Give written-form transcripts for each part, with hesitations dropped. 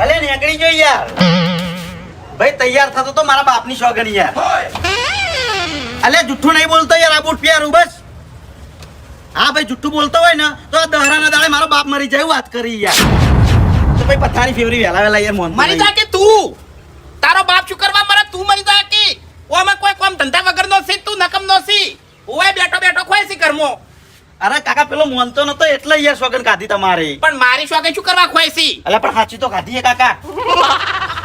અલે નીકળી ગયો યાર ભાઈ તૈયાર થતો તો મારા બાપની શોગન યાર અલે જુઠ્ઠું નહીં બોલતો યાર આ બૂટ પહેરું બસ હા ભાઈ જુઠ્ઠું બોલતો હોય ને તો આ દહરાના દાડે મારો બાપ મરી જાય વાત કરી યાર તો ભાઈ પથારી ફેવરી વેલા વેલા યાર મોન મરી જા કે તું તારો બાપ શું કરવા મરે તું મરી જા કે ઓમાં કોઈ કામ ધંધા વગર નો સી તું નકમ નો સી ઓય બેઠો બેઠો ખોય સી કરમો અરે કાકા પેલો મોનતો નતો એટલે યાર શોગન કાઢી તમારી પણ મારી શોકે શું કરવા ખોય સી અલે પણ સાચી તો કાઢી કાકા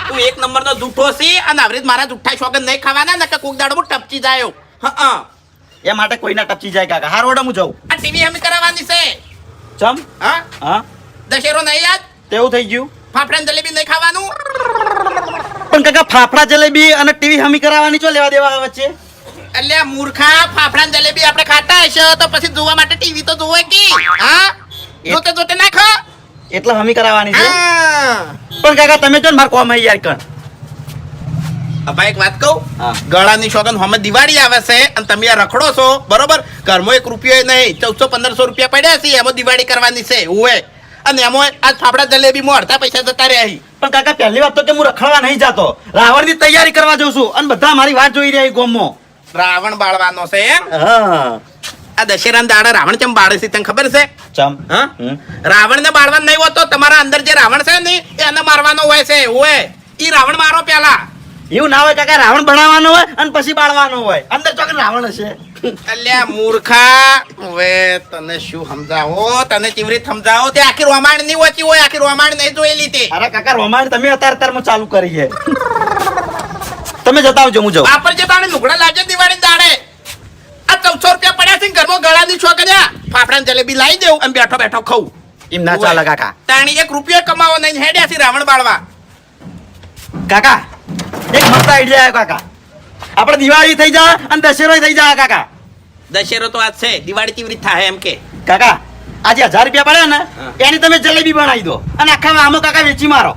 તું એક નંબર નો જૂઠો સી અને આવરીત મારા જૂઠા શોગન નહીં ખાવાના નકે કોક દાડો હું ટપચી જાયો હા એ માટે કોઈના ટપચી જાય કાકા હાર ઓડા હું જાઉં આ ટીવી હમી કરાવવાની છે ચમ હા હા દશેરો નહીં યાદ તેવું થઈ ગયું ફાફડા જલેબી નહીં ખાવાનું પણ કાકા ફાફડા જલેબી અને ટીવી હમી કરાવવાની ચો લેવા દેવા વચ્ચે અલ્યા મૂર્ખા ફાફડા જલેબી આપણે ખાતા હશે તો પછી જોવા માટે ટીવી તો જોવે કે હા જોતે જોતે ના ખા એટલે હમી કરાવવાની છે હા પણ કાકા તમે તો માર કોમ યાર કણ અબા એક વાત કહું હા. ગળાની શોગન હમે દિવાળી આવે છે અને તમે આ રખડો છો બરોબર ઘરમાં 1 રૂપિયો નહીં 1400-1500 રૂપિયા પડ્યા છે એમાં દિવાળી કરવાની છે ઓએ અને એમાં આજ ફાફડા જલેબી માં અડધા પૈસા જતા રહ્યા પણ કાકા પહેલી વાત તો કે હું રખડવા નહીં જાતો રાવણની તૈયારી કરવા જઉં છું અને બધા મારી વાત જોઈ રહ્યા ગોમમાં રાવણ બાળવાનો છે એમ હા આ દશેરાના દાડા રાવણ કેમ બાળે છે તને ખબર છે ચમ હા રાવણ ને બાળવાનું નહીં હોતો તમારા અંદર જે રાવણ છે ને એને મારવાનો હોય છે ઓએ ઈ રાવણ મારો પેલા એવું ના હોય કાકા રાવણ બનાવવાનો હોય અને પછી બાળવાનો હોય અંદર ચોકન રાવણ હશે અલ્યા મૂર્ખા હવે તને શું સમજાવો તને ચીવરીત સમજાવો તે આખી રોમાણ ની ઓછી હોય આખી રોમાણ નહીં જોયેલી તે અરે કાકા રોમાન તમે અત્યારમાં ચાલુ કરી છે તમે જતા આવજો હું જાઉં વાપર જે તાણે લુગડા લાગે દિવાળી દાડે આ 1400 રૂપિયા પડ્યા છે ઘરમાં ગળાની છોકર્યા ફાફડા જલેબી લાવી દેવું અને બેઠો બેઠો ખાવું એમ ના ચાલે કાકા તાણી 1 રૂપિયો કમાવો નહીં હેડ્યા છે રાવણ બાળવા કાકા એક મસ્ત આઈડિયા આવ્યો કાકા આપણે દિવાળી થઈ જાય અને દશેરો થઈ જાય કાકા દશેરો તો આજ છે દિવાળી કેવી રીત થાય એમ કે કાકા આજે 1000 રૂપિયા પડ્યા ને હા. એની તમે જલેબી બનાવી દો અને આખા આમો કાકા વેચી મારો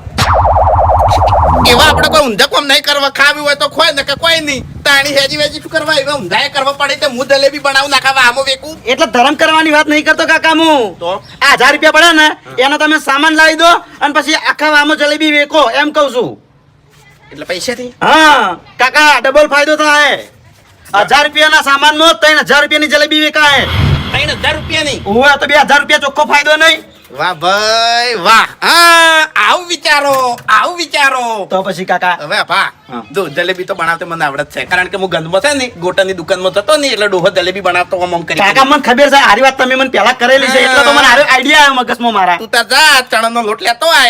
એવા આપણે કોઈ ઊંધા કોમ નહીં કરવા ખાવી હોય તો ખોય ને કે કોઈ નહીં તાણી હેજી વેજી શું કરવા એવા ઊંધાએ કરવા પડે તો હું જલેબી બનાવું નાખાવા આમો વેકું એટલે ધર્મ કરવાની વાત નહીં કરતો કાકા હું તો આ 1000 રૂપિયા પડ્યા ને એનો તમે સામાન લાવી દો અને પછી આખા આમો જલેબી વેકો એમ કહું છું એટલે પૈસા થી હા કાકા ડબલ ફાયદો થાય 1000 રૂપિયાના સામાનમાં 3000 રૂપિયાની જલેબી વેકાય 3000 રૂપિયા નહીં ઓવે તો 2000 રૂપિયા ચોખ્ખો ફાયદો નહીં વાહ ભાઈ વાહ હા આવું વિચારો તો પછી કાકા હવે ભા હા. જો જલેબી તો બનાવતે મને આવડત છે કારણ કે હું ગંદમાં છે ને ગોટાની દુકાનમાં જતો ને એટલે ડોહો જલેબી બનાવતો આમ કરી કાકા મને ખબર છે આરી વાત તમે મને પહેલા કરેલી છે એટલે તો મને આઈડિયા આવ્યો મગજમાં મારા તું તાર જા ચણાનો લોટ લેતો આય